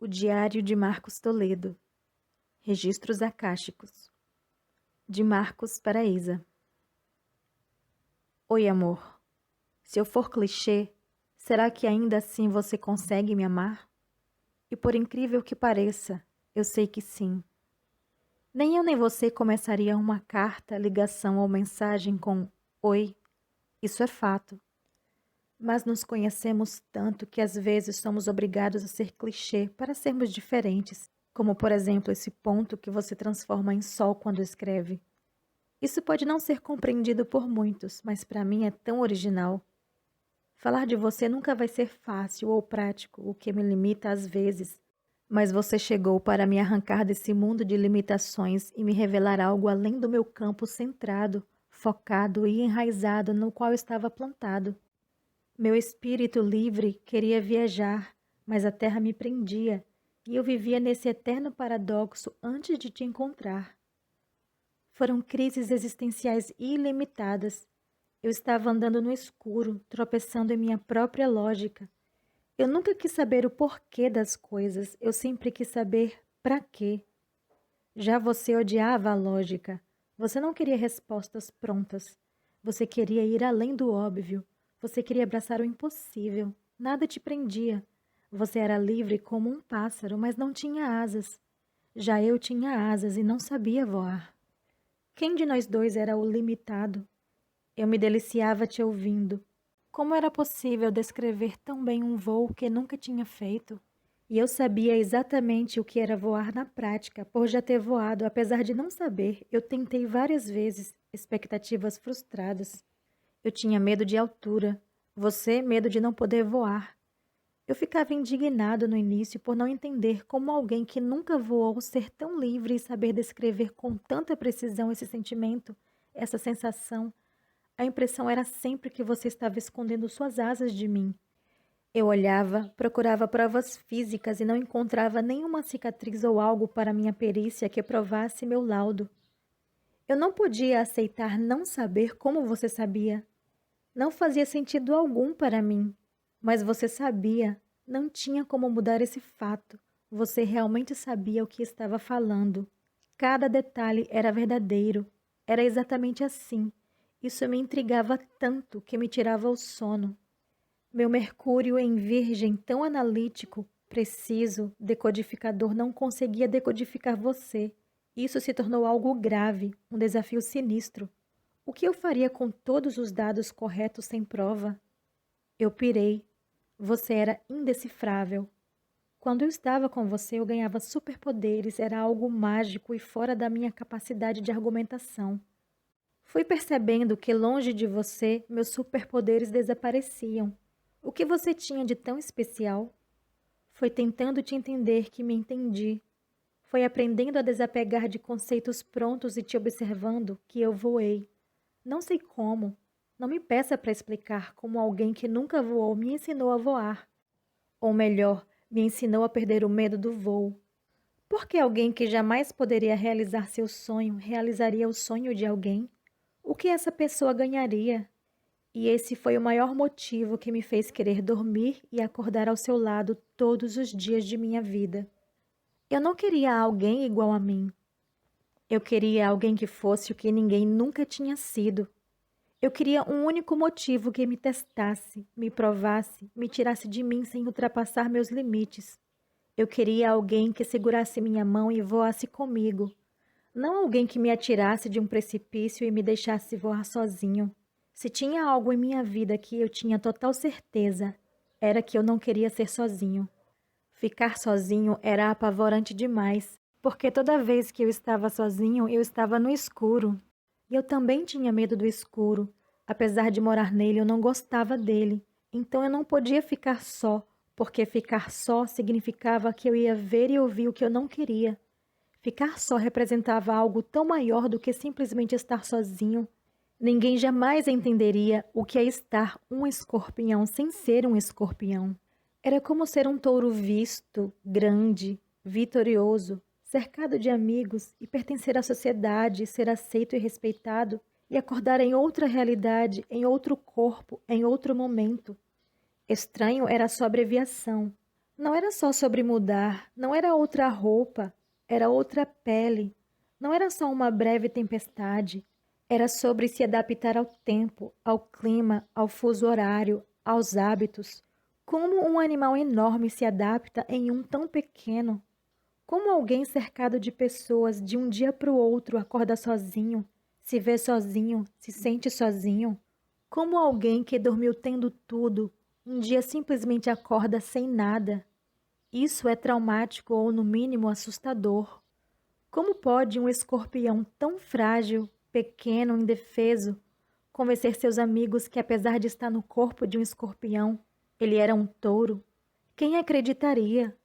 O Diário de Marcos Toledo. Registros acásticos. De Marcos para Isa. Oi, amor. Se eu for clichê, será que ainda assim você consegue me amar? E por incrível que pareça, eu sei que sim. Nem eu nem você começaria uma carta, ligação ou mensagem com "Oi". Isso é fato. Mas nos conhecemos tanto que às vezes somos obrigados a ser clichê para sermos diferentes, como por exemplo esse ponto que você transforma em sol quando escreve. Isso pode não ser compreendido por muitos, mas para mim é tão original. Falar de você nunca vai ser fácil ou prático, o que me limita às vezes. Mas você chegou para me arrancar desse mundo de limitações e me revelar algo além do meu campo centrado, focado e enraizado no qual estava plantado. Meu espírito livre queria viajar, mas a terra me prendia, e eu vivia nesse eterno paradoxo antes de te encontrar. Foram crises existenciais ilimitadas. Eu estava andando no escuro, tropeçando em minha própria lógica. Eu nunca quis saber o porquê das coisas, eu sempre quis saber para quê. Já você odiava a lógica. Você não queria respostas prontas. Você queria ir além do óbvio. Você queria abraçar o impossível. Nada te prendia. Você era livre como um pássaro, mas não tinha asas. Já eu tinha asas e não sabia voar. Quem de nós dois era o limitado? Eu me deliciava te ouvindo. Como era possível descrever tão bem um voo que nunca tinha feito? E eu sabia exatamente o que era voar na prática, por já ter voado, apesar de não saber. Eu tentei várias vezes, expectativas frustradas. Eu tinha medo de altura, você medo de não poder voar. Eu ficava indignado no início por não entender como alguém que nunca voou ser tão livre e saber descrever com tanta precisão esse sentimento, essa sensação. A impressão era sempre que você estava escondendo suas asas de mim. Eu olhava, procurava provas físicas e não encontrava nenhuma cicatriz ou algo para minha perícia que provasse meu laudo. Eu não podia aceitar não saber como você sabia. Não fazia sentido algum para mim. Mas você sabia. Não tinha como mudar esse fato. Você realmente sabia o que estava falando. Cada detalhe era verdadeiro. Era exatamente assim. Isso me intrigava tanto que me tirava o sono. Meu Mercúrio em Virgem, tão analítico, preciso, decodificador, não conseguia decodificar você. Isso se tornou algo grave, um desafio sinistro. O que eu faria com todos os dados corretos sem prova? Eu pirei. Você era indecifrável. Quando eu estava com você, eu ganhava superpoderes, era algo mágico e fora da minha capacidade de argumentação. Fui percebendo que longe de você, meus superpoderes desapareciam. O que você tinha de tão especial? Foi tentando te entender que me entendi. Foi aprendendo a desapegar de conceitos prontos e te observando que eu voei. Não sei como. Não me peça para explicar como alguém que nunca voou me ensinou a voar. Ou melhor, me ensinou a perder o medo do voo. Por que alguém que jamais poderia realizar seu sonho realizaria o sonho de alguém? O que essa pessoa ganharia? E esse foi o maior motivo que me fez querer dormir e acordar ao seu lado todos os dias de minha vida. Eu não queria alguém igual a mim. Eu queria alguém que fosse o que ninguém nunca tinha sido. Eu queria um único motivo que me testasse, me provasse, me tirasse de mim sem ultrapassar meus limites. Eu queria alguém que segurasse minha mão e voasse comigo. Não alguém que me atirasse de um precipício e me deixasse voar sozinho. Se tinha algo em minha vida que eu tinha total certeza, era que eu não queria ser sozinho. Ficar sozinho era apavorante demais, porque toda vez que eu estava sozinho, eu estava no escuro. E eu também tinha medo do escuro. Apesar de morar nele, eu não gostava dele. Então eu não podia ficar só, porque ficar só significava que eu ia ver e ouvir o que eu não queria. Ficar só representava algo tão maior do que simplesmente estar sozinho. Ninguém jamais entenderia o que é estar um escorpião sem ser um escorpião. Era como ser um touro visto, grande, vitorioso, cercado de amigos e pertencer à sociedade, ser aceito e respeitado e acordar em outra realidade, em outro corpo, em outro momento. Estranho era a sua abreviação. Não era só sobre mudar, não era outra roupa, era outra pele. Não era só uma breve tempestade, era sobre se adaptar ao tempo, ao clima, ao fuso horário, aos hábitos. Como um animal enorme se adapta em um tão pequeno? Como alguém cercado de pessoas de um dia para o outro acorda sozinho, se vê sozinho, se sente sozinho? Como alguém que dormiu tendo tudo, um dia simplesmente acorda sem nada? Isso é traumático ou, no mínimo, assustador. Como pode um escorpião tão frágil, pequeno, indefeso, convencer seus amigos que, apesar de estar no corpo de um escorpião, ele era um touro? Quem acreditaria?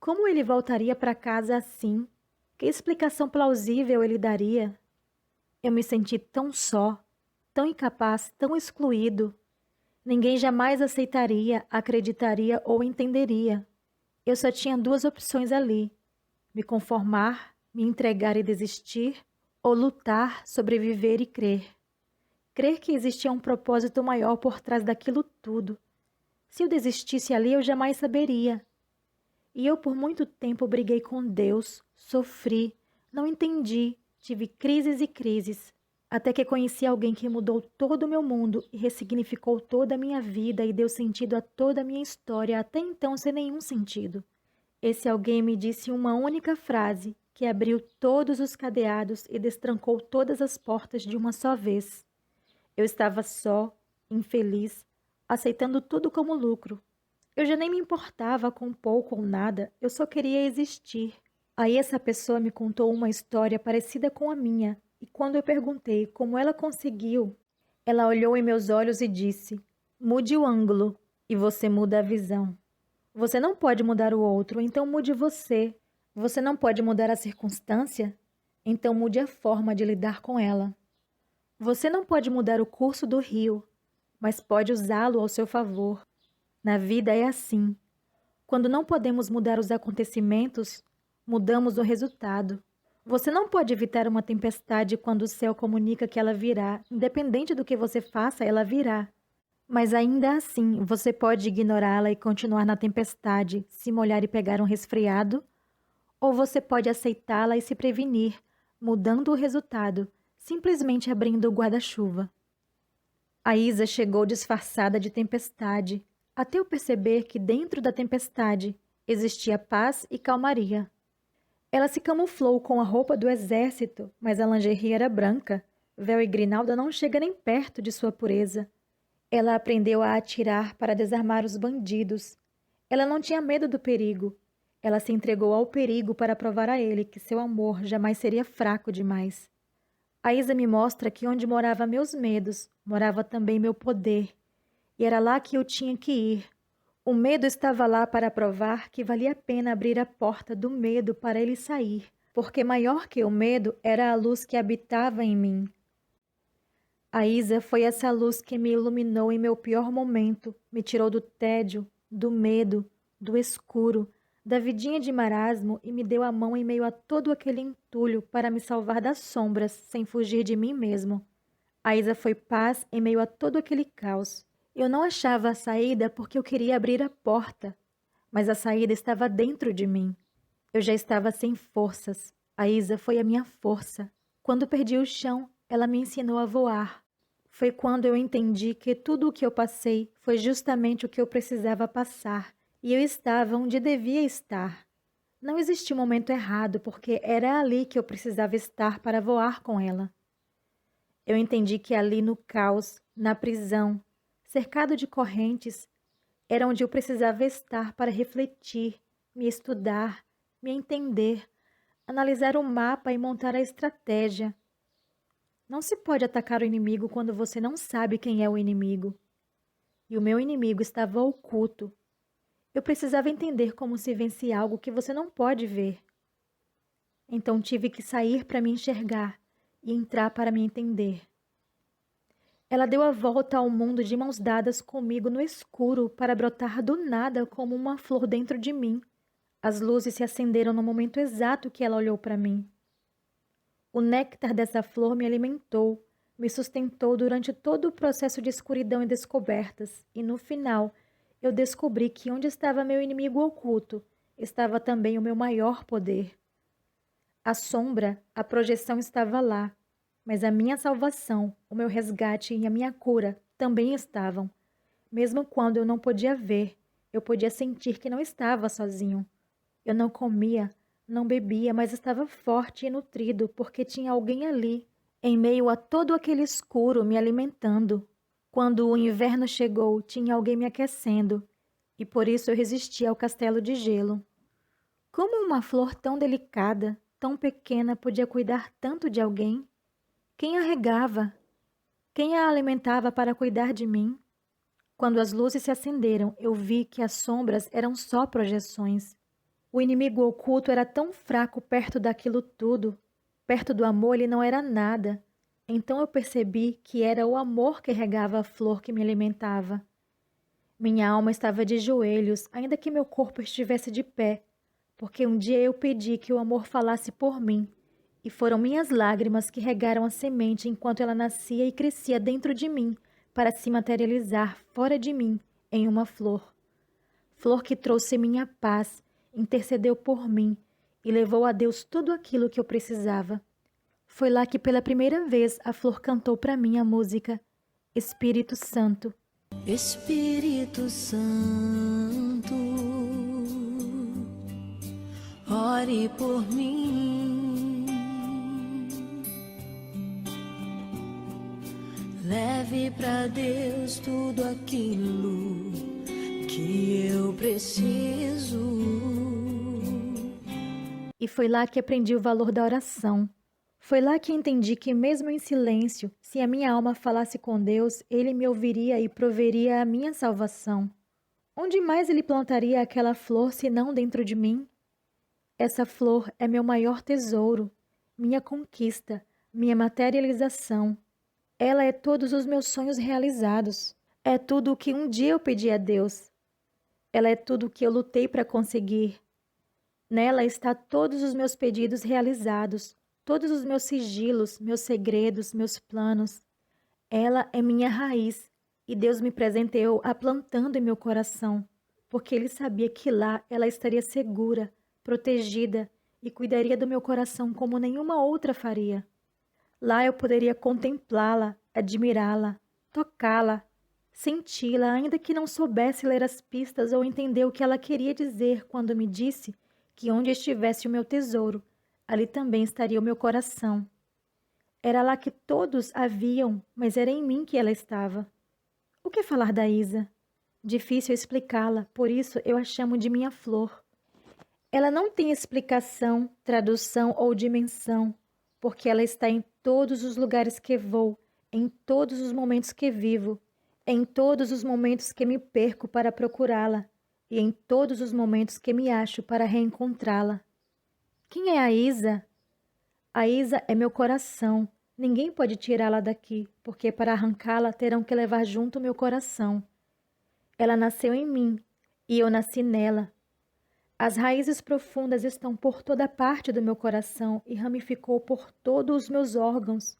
Como ele voltaria para casa assim? Que explicação plausível ele daria? Eu me senti tão só, tão incapaz, tão excluído. Ninguém jamais aceitaria, acreditaria ou entenderia. Eu só tinha duas opções ali: me conformar, me entregar e desistir, ou lutar, sobreviver e crer. Crer que existia um propósito maior por trás daquilo tudo. Se eu desistisse ali, eu jamais saberia. E eu por muito tempo briguei com Deus, sofri, não entendi, tive crises e crises, até que conheci alguém que mudou todo o meu mundo e ressignificou toda a minha vida e deu sentido a toda a minha história, até então sem nenhum sentido. Esse alguém me disse uma única frase que abriu todos os cadeados e destrancou todas as portas de uma só vez. Eu estava só, infeliz, aceitando tudo como lucro. Eu já nem me importava com pouco ou nada, eu só queria existir. Aí essa pessoa me contou uma história parecida com a minha, e quando eu perguntei como ela conseguiu, ela olhou em meus olhos e disse: mude o ângulo, e você muda a visão. Você não pode mudar o outro, então mude você. Você não pode mudar a circunstância, então mude a forma de lidar com ela. Você não pode mudar o curso do rio, mas pode usá-lo ao seu favor. Na vida é assim. Quando não podemos mudar os acontecimentos, mudamos o resultado. Você não pode evitar uma tempestade quando o céu comunica que ela virá. Independente do que você faça, ela virá. Mas ainda assim, você pode ignorá-la e continuar na tempestade, se molhar e pegar um resfriado, ou você pode aceitá-la e se prevenir, mudando o resultado, simplesmente abrindo o guarda-chuva. A Isa chegou disfarçada de tempestade, até eu perceber que dentro da tempestade existia paz e calmaria. Ela se camuflou com a roupa do exército, mas a lingerie era branca. Véu e grinalda não chega nem perto de sua pureza. Ela aprendeu a atirar para desarmar os bandidos. Ela não tinha medo do perigo. Ela se entregou ao perigo para provar a ele que seu amor jamais seria fraco demais. A Isa me mostra que onde morava meus medos, morava também meu poder. E era lá que eu tinha que ir. O medo estava lá para provar que valia a pena abrir a porta do medo para ele sair, porque maior que o medo era a luz que habitava em mim. A Isa foi essa luz que me iluminou em meu pior momento, me tirou do tédio, do medo, do escuro, da vidinha de marasmo e me deu a mão em meio a todo aquele entulho para me salvar das sombras, sem fugir de mim mesmo. A Isa foi paz em meio a todo aquele caos. Eu não achava a saída porque eu queria abrir a porta, mas a saída estava dentro de mim. Eu já estava sem forças. A Isa foi a minha força. Quando perdi o chão, ela me ensinou a voar. Foi quando eu entendi que tudo o que eu passei foi justamente o que eu precisava passar, e eu estava onde devia estar. Não existia um momento errado, porque era ali que eu precisava estar para voar com ela. Eu entendi que ali no caos, na prisão, cercado de correntes, era onde eu precisava estar para refletir, me estudar, me entender, analisar o mapa e montar a estratégia. Não se pode atacar o inimigo quando você não sabe quem é o inimigo. E o meu inimigo estava oculto. Eu precisava entender como se vence algo que você não pode ver. Então tive que sair para me enxergar e entrar para me entender. Ela deu a volta ao mundo de mãos dadas comigo no escuro para brotar do nada como uma flor dentro de mim. As luzes se acenderam no momento exato que ela olhou para mim. O néctar dessa flor me alimentou, me sustentou durante todo o processo de escuridão e descobertas, e no final, eu descobri que onde estava meu inimigo oculto, estava também o meu maior poder. A sombra, a projeção estava lá, mas a minha salvação, o meu resgate e a minha cura também estavam. Mesmo quando eu não podia ver, eu podia sentir que não estava sozinho. Eu não comia, não bebia, mas estava forte e nutrido porque tinha alguém ali, em meio a todo aquele escuro, me alimentando. Quando o inverno chegou, tinha alguém me aquecendo, e por isso eu resisti ao castelo de gelo. Como uma flor tão delicada, tão pequena, podia cuidar tanto de alguém? Quem a regava? Quem a alimentava para cuidar de mim? Quando as luzes se acenderam, eu vi que as sombras eram só projeções. O inimigo oculto era tão fraco perto daquilo tudo. Perto do amor ele não era nada. Então eu percebi que era o amor que regava a flor que me alimentava. Minha alma estava de joelhos, ainda que meu corpo estivesse de pé, porque um dia eu pedi que o amor falasse por mim, e foram minhas lágrimas que regaram a semente enquanto ela nascia e crescia dentro de mim, para se materializar fora de mim em uma flor. Flor que trouxe minha paz, intercedeu por mim e levou a Deus tudo aquilo que eu precisava. Foi lá que pela primeira vez a flor cantou para mim a música Espírito Santo. Espírito Santo, ore por mim, leve para Deus tudo aquilo que eu preciso. E foi lá que aprendi o valor da oração. Foi lá que entendi que mesmo em silêncio, se a minha alma falasse com Deus, Ele me ouviria e proveria a minha salvação. Onde mais Ele plantaria aquela flor senão dentro de mim? Essa flor é meu maior tesouro, minha conquista, minha materialização. Ela é todos os meus sonhos realizados. É tudo o que um dia eu pedi a Deus. Ela é tudo o que eu lutei para conseguir. Nela está todos os meus pedidos realizados, todos os meus sigilos, meus segredos, meus planos. Ela é minha raiz e Deus me presenteou a plantando em meu coração, porque Ele sabia que lá ela estaria segura, protegida e cuidaria do meu coração como nenhuma outra faria. Lá eu poderia contemplá-la, admirá-la, tocá-la, senti-la, ainda que não soubesse ler as pistas ou entender o que ela queria dizer quando me disse que onde estivesse o meu tesouro, ali também estaria o meu coração. Era lá que todos a viam, mas era em mim que ela estava. O que falar da Isa? Difícil explicá-la, por isso eu a chamo de minha flor. Ela não tem explicação, tradução ou dimensão, porque ela está em todos os lugares que vou, em todos os momentos que vivo, em todos os momentos que me perco para procurá-la e em todos os momentos que me acho para reencontrá-la. Quem é a Isa? A Isa é meu coração. Ninguém pode tirá-la daqui, porque para arrancá-la terão que levar junto o meu coração. Ela nasceu em mim e eu nasci nela. As raízes profundas estão por toda parte do meu coração e ramificou por todos os meus órgãos.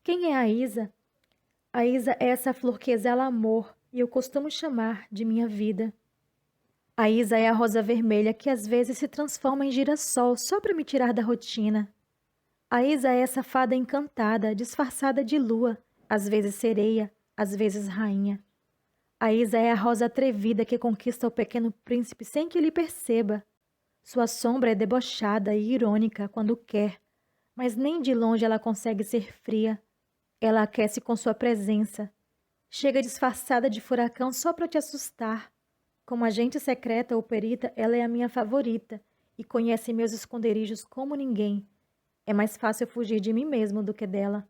Quem é a Isa? A Isa é essa flor que exala amor e eu costumo chamar de minha vida. A Isa é a rosa vermelha que às vezes se transforma em girassol só para me tirar da rotina. A Isa é essa fada encantada, disfarçada de lua, às vezes sereia, às vezes rainha. A Isa é a rosa atrevida que conquista o pequeno príncipe sem que ele perceba. Sua sombra é debochada e irônica quando quer, mas nem de longe ela consegue ser fria. Ela aquece com sua presença. Chega disfarçada de furacão só para te assustar. Como agente secreta ou perita, ela é a minha favorita e conhece meus esconderijos como ninguém. É mais fácil fugir de mim mesmo do que dela.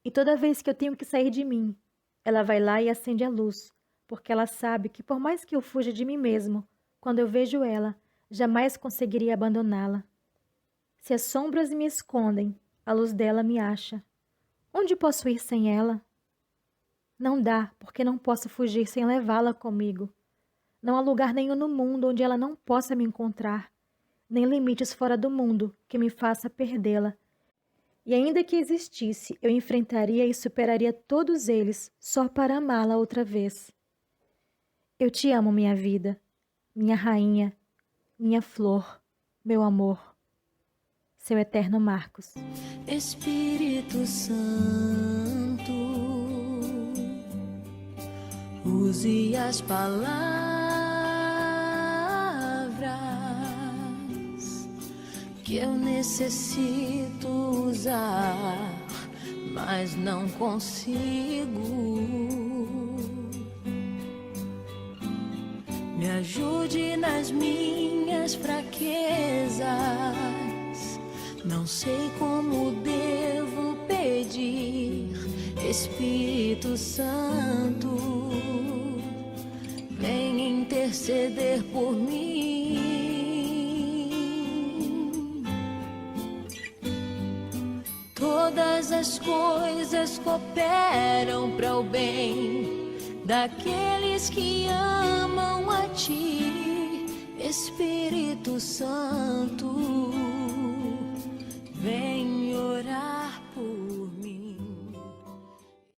E toda vez que eu tenho que sair de mim, ela vai lá e acende a luz, porque ela sabe que por mais que eu fuja de mim mesmo, quando eu vejo ela, jamais conseguiria abandoná-la. Se as sombras me escondem, a luz dela me acha. Onde posso ir sem ela? Não dá, porque não posso fugir sem levá-la comigo. Não há lugar nenhum no mundo onde ela não possa me encontrar, nem limites fora do mundo que me faça perdê-la. E ainda que existisse, eu enfrentaria e superaria todos eles só para amá-la outra vez. Eu te amo, minha vida, minha rainha, minha flor, meu amor. Seu eterno Marcos. Espírito Santo, use as palavras que eu necessito usar, mas não consigo. Me ajude nas minhas fraquezas. Não sei como devo pedir. Espírito Santo, vem interceder por mim. Todas as coisas cooperam para o bem daqueles que amam a Ti, Espírito Santo.